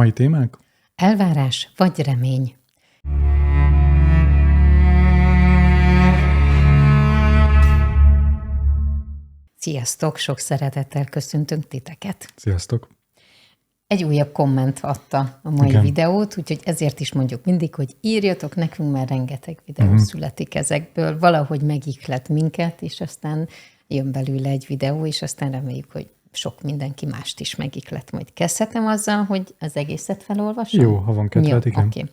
Mai témánk? Elvárás vagy remény? Sziasztok! Sok szeretettel köszöntünk titeket. Sziasztok! Egy újabb komment adta a mai videót, úgyhogy ezért is mondjuk mindig, hogy írjatok nekünk, mert rengeteg videó születik ezekből. Valahogy megihlet minket, és aztán jön belőle egy videó, és aztán reméljük, hogy sok mindenki mást is megihlet. Majd kezdhetem azzal, hogy az egészet felolvasom? Jó, ha van kedved, igen. Okay.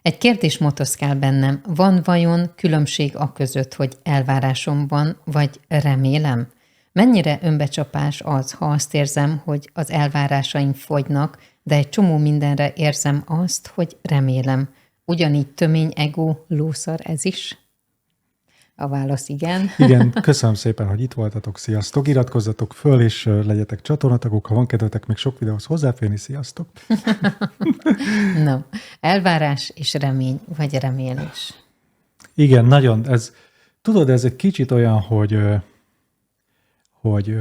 Egy kérdés motoszkál bennem. Van vajon különbség aközött, hogy elvárásom van, vagy remélem? Mennyire önbecsapás az, ha azt érzem, hogy az elvárásaim fogynak, de egy csomó mindenre érzem azt, hogy remélem. Ugyanígy tömény ego lószar ez is? A válasz igen. Igen, köszönöm szépen, hogy itt voltatok. Sziasztok! Iratkozzatok föl, és legyetek csatornatagok. Ha van kedvetek még sok videóhoz hozzáférni, sziasztok! No, elvárás és remény, vagy remélés. Igen, nagyon. Tudod, ez egy kicsit olyan, hogy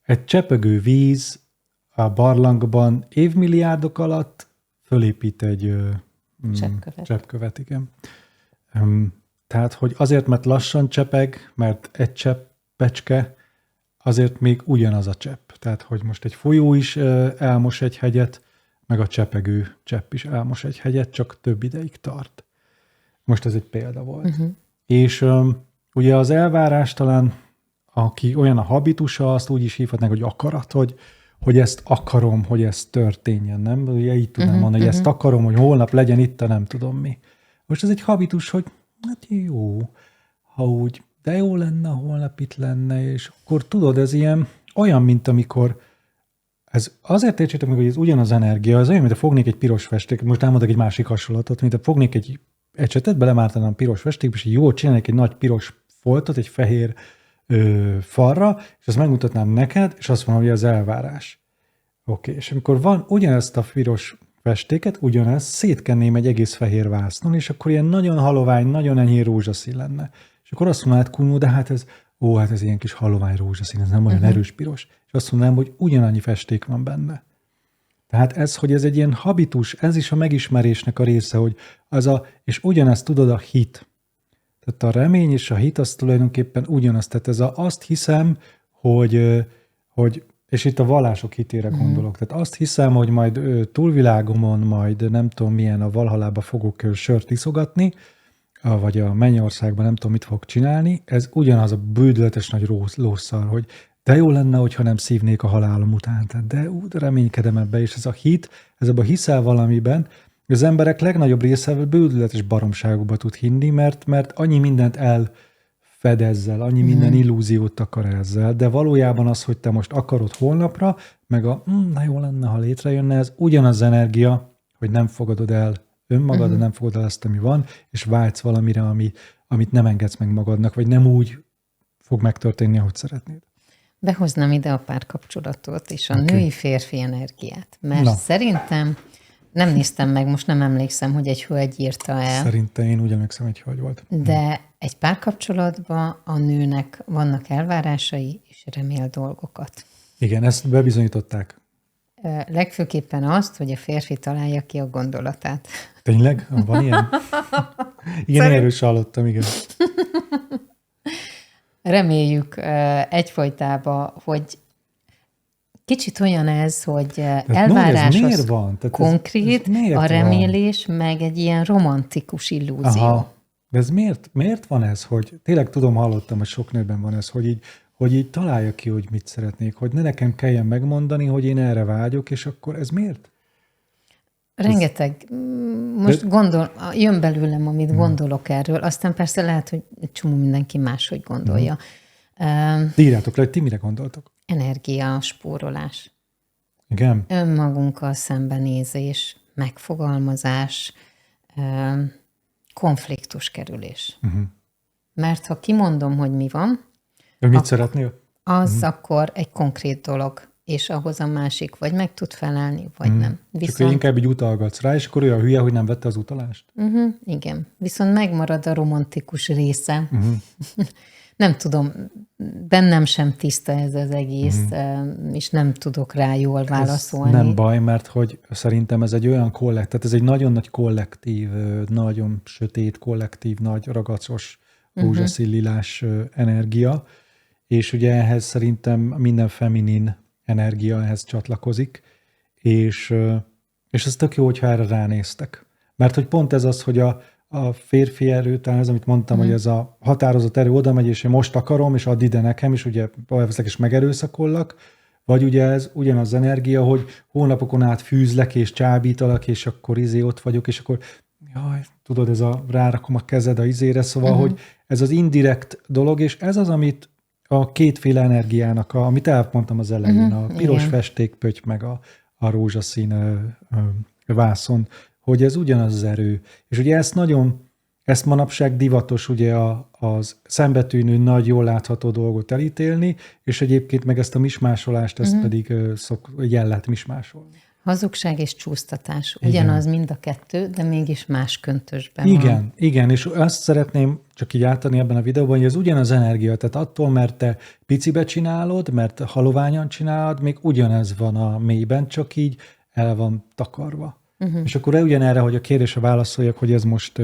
egy csepegő víz a barlangban évmilliárdok alatt fölépít egy cseppkövet, igen. Tehát, hogy azért, mert lassan csepeg, mert egy cseppecske, azért még ugyanaz a csepp. Tehát, hogy most egy folyó is elmos egy hegyet, meg a csepegő csepp is elmos egy hegyet, csak több ideig tart. Most ez egy példa volt. És ugye az elvárás talán, aki olyan a habitusa, azt úgy is hívhatnánk, hogy akarat, hogy ezt akarom, hogy ez történjen, nem? Ugye így tudnám mondani, hogy ezt akarom, hogy holnap legyen itt a nem tudom mi. Most ez egy habitus, hogy hát jó, ha úgy, de jó lenne, holnap itt lenne, és akkor tudod, ez ilyen olyan, mint amikor, ez azért értsétek meg, hogy ez ugyanaz energia, az olyan, mint ha fognék egy piros festéket, most elmondok egy másik hasonlatot, mint ha fognék egy ecsetet, belemártanám piros festékbe, és jól csinálnék egy nagy piros foltot, egy fehér falra, és azt megmutatnám neked, és azt mondom, hogy az elvárás. Oké, és amikor van ugyanezt a piros festéket, ugyanezt szétkenném egy egész fehér vásznon, és akkor ilyen nagyon halovány, nagyon enyhén rózsaszín lenne. És akkor azt mondanád, Kunó, de hát ez ilyen kis halovány rózsaszín, ez nem olyan erős piros. És azt mondanám, hogy ugyanannyi festék van benne. Tehát hogy ez egy ilyen habitus, ez is a megismerésnek a része, hogy és ugyanezt tudod a hit. Tehát a remény és a hit az tulajdonképpen ugyanaz. Tehát azt hiszem, hogy és itt a vallások hitére gondolok. Tehát azt hiszem, hogy majd túlvilágomon, majd nem tudom milyen a valhalába fogok sört iszogatni, vagy a mennyországban nem tudom mit fog csinálni. Ez ugyanaz a bődületes nagy lószar, hogy de jó lenne, hogyha nem szívnék a halálom után. Tehát de reménykedem ebbe, és ez a hit, ez abban hiszel valamiben, az emberek legnagyobb része bődületes baromságokba tud hinni, mert annyi mindent elfed ezzel, annyi minden illúziót akar ezzel, de valójában az, hogy te most akarod holnapra, meg na jó lenne, ha létrejönne, ez ugyanaz energia, hogy nem fogadod el önmagad, nem fogadod el azt, ami van, és vágysz valamire, amit nem engedsz meg magadnak, vagy nem úgy fog megtörténni, ahogy szeretnéd. Behoznám ide a párkapcsolatot és a női-férfi energiát, mert szerintem nem néztem meg, most nem emlékszem, hogy egy hölgy írta el. Szerintem én úgy emlékszem, egy hölgy volt. De egy párkapcsolatban a nőnek vannak elvárásai, és remél dolgokat. Igen, ezt bebizonyították. Legfőképpen azt, hogy a férfi találja ki a gondolatát. Tényleg? Van ilyen? Igen, erről is hallottam, igen. Reméljük egyfolytában, hogy kicsit olyan ez, hogy elvárás az konkrét, a remélés meg egy ilyen romantikus illúzió. Aha. De ez miért van ez, hogy tényleg hallottam, hogy sok nőben van ez, hogy így találja ki, hogy mit szeretnék, hogy ne nekem kelljen megmondani, hogy én erre vágyok, és akkor ez miért? Rengeteg. Most jön belőlem, amit gondolok erről, aztán persze lehet, hogy egy csomó mindenki máshogy gondolja. Írjátok le, hogy ti mire gondoltok? Energia, spórolás. Igen. Önmagunkkal szembenézés, megfogalmazás, konfliktus kerülés. Mert ha kimondom, hogy mi van, mit szeretnél? Az akkor egy konkrét dolog, és ahhoz a másik vagy meg tud felelni, vagy nem. Csak inkább így utalgatsz rá, és akkor olyan hülye, hogy nem vette az utalást? Igen. Viszont megmarad a romantikus része. Nem tudom, bennem sem tiszta ez az egész, és nem tudok rá jól válaszolni. Ez nem baj, mert hogy szerintem ez egy olyan kollektív, tehát ez egy nagyon nagy kollektív, nagyon sötét kollektív, nagy ragacos, rózsaszín lilás energia, és ugye ehhez szerintem minden feminin energia ehhez csatlakozik, és ez tök jó, hogyha erre ránéztek. Mert hogy pont ez az, hogy a férfi erő, talán ez, amit mondtam, hogy ez a határozott erő oda megy, és én most akarom, és add ide nekem, és ugye elveszlek, és megerőszakollak, vagy ugye ez ugyanaz energia, hogy hónapokon át fűzlek, és csábítalak, és akkor ott vagyok, és akkor jaj, tudod, ez a rárakom a kezed a izére, szóval, hogy ez az indirekt dolog, és ez az, amit a kétféle energiának, amit elmondtam az elején, a piros festékpötty, meg a rózsaszín vászon, hogy ez ugyanaz az erő. És ugye ezt manapság divatos ugye az szembetűnő nagy, jól látható dolgot elítélni, és egyébként meg ezt a mismásolást, ezt pedig lehet mismásolni. Hazugság és csúsztatás. Ugyanaz mind a kettő, de mégis más köntösben van. Igen, és azt szeretném csak így átadni ebben a videóban, hogy ez ugyanaz energia, tehát attól, mert te picibe csinálod, mert haloványan csinálod, még ugyanez van a mélyben, csak így el van takarva. És akkor ugyanerre, hogy a kérdésre válaszoljak, hogy ez most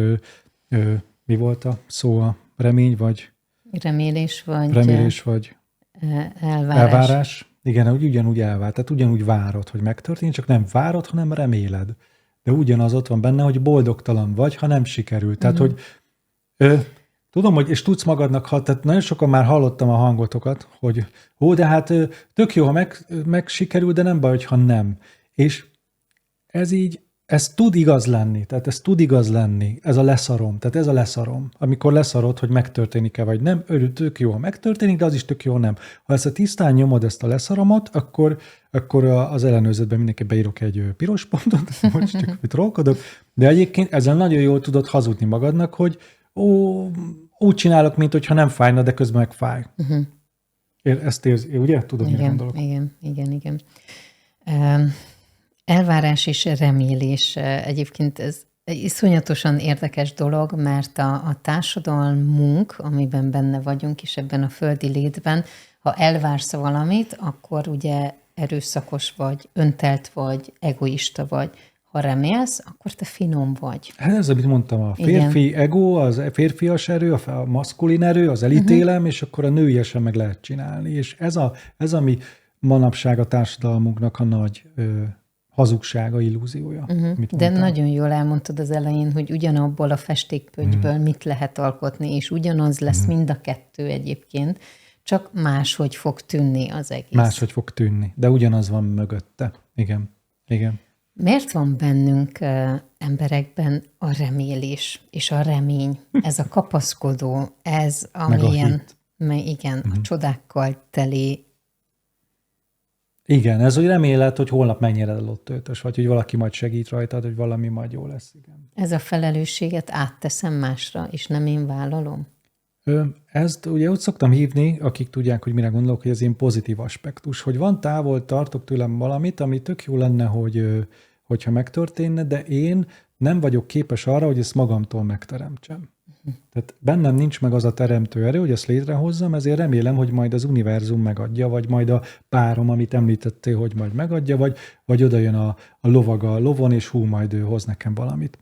mi volt a szó, a remény, vagy remélés, vagy elvárás. Igen, ugyanúgy elvár, tehát ugyanúgy várod, hogy megtörténjen, csak nem várod, hanem reméled. De ugyanaz ott van benne, hogy boldogtalan vagy, ha nem sikerül. Tehát, hogy tudom, hogy és tudsz magadnak, tehát nagyon sokan már hallottam a hangotokat, hogy de hát tök jó, ha meg sikerül, de nem baj, ha nem. És ez tud igaz lenni, tehát ez tud igaz lenni, ez a leszarom, tehát ez a leszarom, amikor leszarod, hogy megtörténik-e vagy nem, tök jó, ha megtörténik, de az is tök jó, nem. Ha ezt a tisztán nyomod ezt a leszaromat, akkor az ellenőrzetben mindenki beírok egy piros pontot, most csak itt trollkodok, de egyébként ezzel nagyon jól tudod hazudni magadnak, hogy úgy csinálok, mint hogyha nem fájna, de közben meg fáj. Ezt érzi, ugye? Tudod, mire gondolok? Igen. Elvárás és remélés. Egyébként ez egy iszonyatosan érdekes dolog, mert a társadalmunk, amiben benne vagyunk, és ebben a földi létben, ha elvársz valamit, akkor ugye erőszakos vagy, öntelt vagy, egoista vagy. Ha remélsz, akkor te finom vagy. Hát ez, amit mondtam, a férfi ego, az férfias erő, a maszkulin erő, az elítélem, és akkor a nőiesen meg lehet csinálni. És ez ami manapság a társadalmunknak a nagy hazugsága, illúziója. De nagyon jól elmondtad az elején, hogy ugyanabból a festékpöttyből mit lehet alkotni, és ugyanaz lesz mind a kettő egyébként, csak máshogy fog tűnni az egész. Máshogy fog tűnni, de ugyanaz van mögötte. Igen. Miért van bennünk emberekben a remélés és a remény? Ez a kapaszkodó, ez amilyen, a csodákkal teli. Igen, ez úgy remélet, hogy holnap mennyire lottötös, vagy hogy valaki majd segít rajtad, hogy valami majd jó lesz. Igen. Ez a felelősséget átteszem másra, és nem én vállalom? Ezt ugye úgy szoktam hívni, akik tudják, hogy mire gondolok, hogy ez ilyen pozitív aspektus, hogy van távol, tartok tőlem valamit, ami tök jó lenne, hogyha megtörténne, de én nem vagyok képes arra, hogy ezt magamtól megteremtsem. Tehát bennem nincs meg az a teremtő erő, hogy ezt létrehozzam, ezért remélem, hogy majd az univerzum megadja, vagy majd a párom, amit említettél, hogy majd megadja, vagy oda jön a lovag a lovon, és majd ő hoz nekem valamit.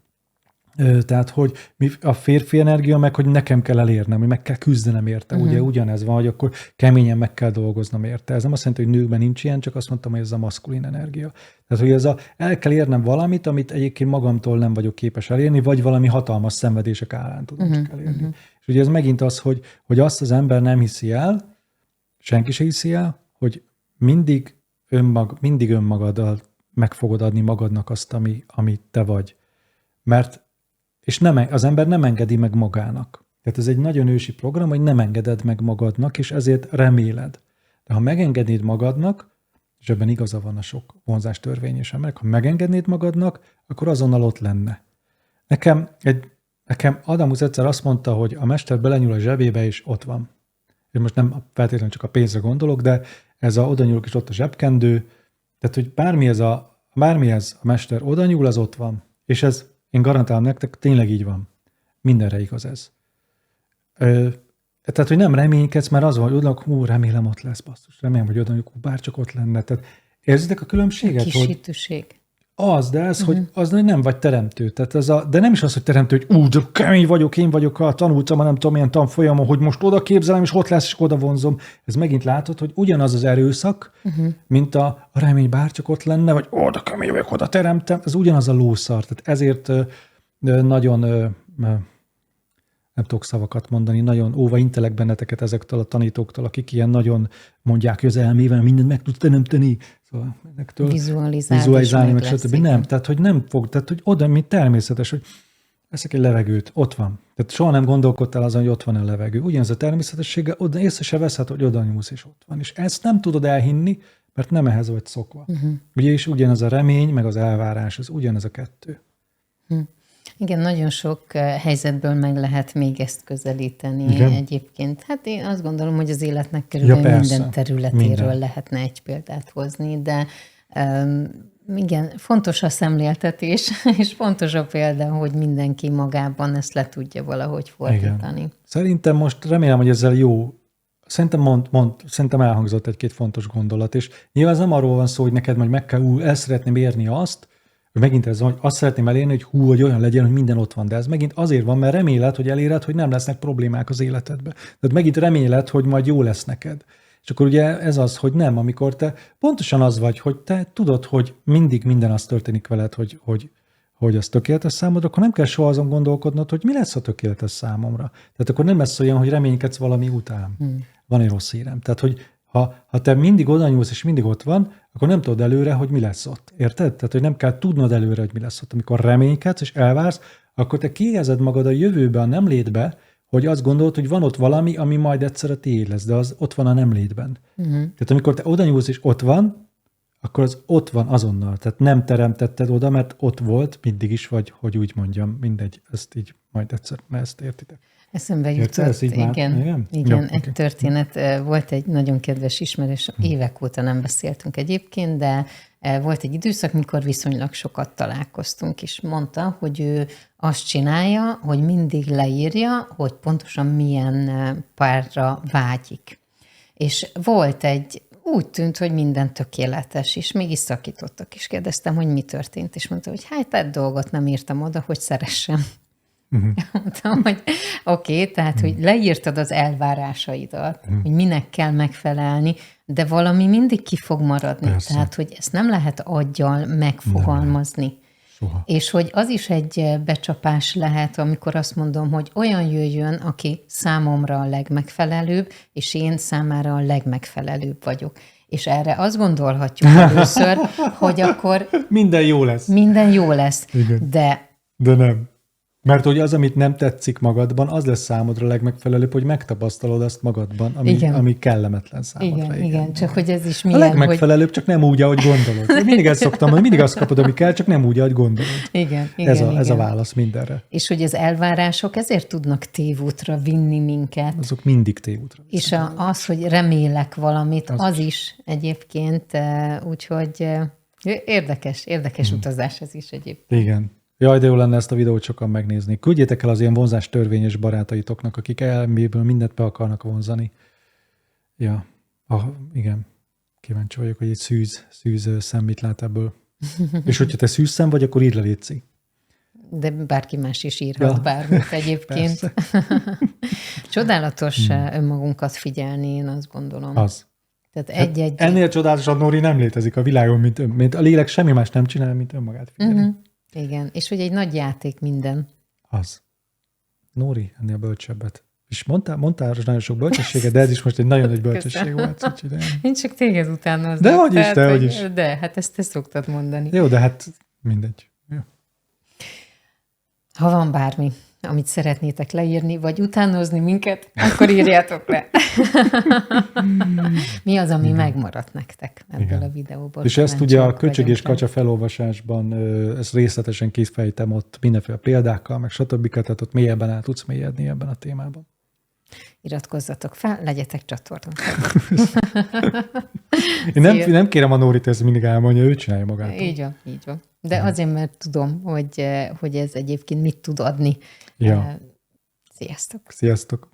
Tehát, hogy a férfi energia meg, hogy nekem kell elérnem, hogy meg kell küzdenem érte. Ugye ugyanez van, hogy akkor keményen meg kell dolgoznom érte. Ez nem azt jelenti, hogy nőkben nincs ilyen, csak azt mondtam, hogy ez a maszkulin energia. Tehát, hogy el kell érnem valamit, amit egyébként magamtól nem vagyok képes elérni, vagy valami hatalmas szenvedések árán tudom csak elérni. És ugye ez megint az, hogy azt az ember nem hiszi el, senki se hiszi el, hogy mindig önmagaddal meg fogod adni magadnak azt, ami te vagy. És az ember nem engedi meg magának. Tehát ez egy nagyon ősi program, hogy nem engeded meg magadnak, és ezért reméled. De ha megengednéd magadnak, és ebben igaza van a sok vonzás törvényes emberek, ha megengednéd magadnak, akkor azonnal ott lenne. Nekem Adamus egyszer azt mondta, hogy a mester belenyúl a zsebébe, és ott van. És most nem feltétlenül csak a pénzre gondolok, de ez oda nyúlok, és ott a zsebkendő. Tehát, hogy bármi ez a mester oda nyúl, az ott van. És én garantálom nektek, tényleg így van. Mindenre igaz ez. Tehát, hogy nem reménykedsz, mert az van, hogy remélem ott lesz, basszus. Remélem, hogy oda, hogy bárcsak ott lenne. Tehát érzitek a különbséget? Kisítőség. Az, de ez, hogy az nem vagy teremtő. Tehát de nem is az, hogy teremtő, hogy de kemény vagyok, én vagyok, tanultam, nem tudom, milyen tanfolyamon, hogy most oda képzelem, és ott lesz, és oda vonzom. Ez megint látod, hogy ugyanaz az erőszak, mint a remény bárcsak ott lenne, vagy oda kemény vagyok, oda teremtem. Ez ugyanaz a lószar. Tehát ezért nagyon nem tudok szavakat mondani, nagyon óva intelek benneteket ezektől a tanítóktól, akik ilyen nagyon mondják, hogy az elmével mindent meg tudsz teremteni, szóval ezektől vizualizálni, meg stb. Nem, tehát hogy nem fog, tehát hogy oda, mint természetes, hogy veszek egy levegőt, ott van. Tehát soha nem gondolkodtál azon, hogy ott van a levegő. Ugyanaz a természetessége, oda észre se veszed, hogy oda nyúlsz, és ott van. És ezt nem tudod elhinni, mert nem ehhez vagy szokva. Ugye is ugyanaz a remény, meg az elvárás, ez ugyanaz a kettő. Igen, nagyon sok helyzetből meg lehet még ezt közelíteni. Igen. Egyébként. Hát én azt gondolom, hogy az életnek körülbelül minden területéről lehetne egy példát hozni, de igen, fontos a szemléltetés, és fontos a példa, hogy mindenki magában ezt le tudja valahogy fordítani. Igen. Szerintem most remélem, hogy ezzel jó. Szerintem elhangzott egy-két fontos gondolat, és nyilván ez nem arról van szó, hogy neked majd meg kell, el szeretném érni azt, hogy megint ez van, hogy azt szeretném elérni, hogy olyan legyen, hogy minden ott van. De ez megint azért van, mert reméled, hogy eléred, hogy nem lesznek problémák az életedben. Tehát megint reméled, hogy majd jó lesz neked. És akkor ugye ez az, hogy nem, amikor te pontosan az vagy, hogy te tudod, hogy mindig minden az történik veled, hogy az tökéletes számodra, akkor nem kell soha azon gondolkodnod, hogy mi lesz a tökéletes számomra. Tehát akkor nem lesz olyan, hogy reménykedsz valami után. Van egy rossz hírem. Tehát, hogy ha te mindig oda nyúlsz, és mindig ott van, akkor nem tudod előre, hogy mi lesz ott. Érted? Tehát, hogy nem kell tudnod előre, hogy mi lesz ott. Amikor reménykedsz és elvársz, akkor te kiéhezed magad a jövőbe, a nem létbe, hogy azt gondolod, hogy van ott valami, ami majd egyszer a tiéd lesz, de az ott van a nem létben. Tehát amikor te oda nyúlsz, és ott van, akkor az ott van azonnal. Tehát nem teremtetted oda, mert ott volt, mindig is vagy, hogy úgy mondjam, mindegy, ezt így majd egyszer, mert ezt értitek. Eszembe jutott, igen, egy történet. Volt egy nagyon kedves ismerős, évek óta nem beszéltünk egyébként, de volt egy időszak, mikor viszonylag sokat találkoztunk, és mondta, hogy ő azt csinálja, hogy mindig leírja, hogy pontosan milyen párra vágyik. És volt úgy tűnt, hogy minden tökéletes, és mégis szakítottak, és kérdeztem, hogy mi történt, és mondta, hogy hát egy dolgot nem írtam oda, hogy szeressem. Mondtam, hogy oké, tehát, hogy leírtad az elvárásaidat, hogy minek kell megfelelni, de valami mindig ki fog maradni. Persze. Tehát, hogy ezt nem lehet aggyal megfogalmazni. Soha. És hogy az is egy becsapás lehet, amikor azt mondom, hogy olyan jöjjön, aki számomra a legmegfelelőbb, és én számára a legmegfelelőbb vagyok. És erre azt gondolhatjuk először, hogy akkor... Minden jó lesz. Minden jó lesz. Igen. De nem. Mert hogy az, amit nem tetszik magadban, az lesz számodra legmegfelelőbb, hogy megtapasztalod azt magadban, ami kellemetlen számodra. Igen, csak hogy ez is milyen, a legmegfelelőbb, csak nem úgy, ahogy gondolod. Én mindig ezt szoktam, hogy mindig azt kapod, ami kell, csak nem úgy, ahogy gondolod. Igen. Ez a válasz mindenre. És hogy az elvárások ezért tudnak tévútra vinni minket. Azok mindig tévútra. És az, hogy remélek valamit, az is egyébként, úgyhogy érdekes utazás ez is egyébként. Igen. Jaj, de jó lenne ezt a videót sokan megnézni. Küldjétek el az ilyen vonzás törvényes barátaitoknak, akik elméből mindent be akarnak vonzani. Ja, igen. Kíváncsi vagyok, hogy egy szűz szem mit lát ebből. És hogyha te szűz szem vagy, akkor írd le, létszik. De bárki más is írhat bármit egyébként. Csodálatos önmagunkat figyelni, én azt gondolom. Az. Tehát ennél csodálatosabb, Nóri, nem létezik a világon, mint a lélek semmi más nem csinál, mint önmagát figyelni. Igen, és hogy egy nagy játék minden. Az. Nóri, ennél bölcsebbet. És mondtál nagyon sok bölcsességet, de ez is most egy nagyon nagy bölcsesség volt. Én csak téged utánozom. De hogy is. De, hát ezt te szoktad mondani. Jó, de hát mindegy. Jó. Ha van bármi, amit szeretnétek leírni, vagy utánozni minket, akkor írjátok le. Mi az, ami megmaradt nektek ebből a videóból? És ezt ugye a Köcsög és Kacsa felolvasásban ezt részletesen kifejtem ott mindenféle példákkal, meg stb. Tehát ott mélyebben el tudsz mélyedni ebben a témában. Iratkozzatok fel, legyetek csatornán. Én nem kérem a Nórit, ezt mindig elmondja, ő csinálja magától. Így van. De azért, mert tudom, hogy ez egyébként mit tud adni. Ja. Sziasztok! Sziasztok!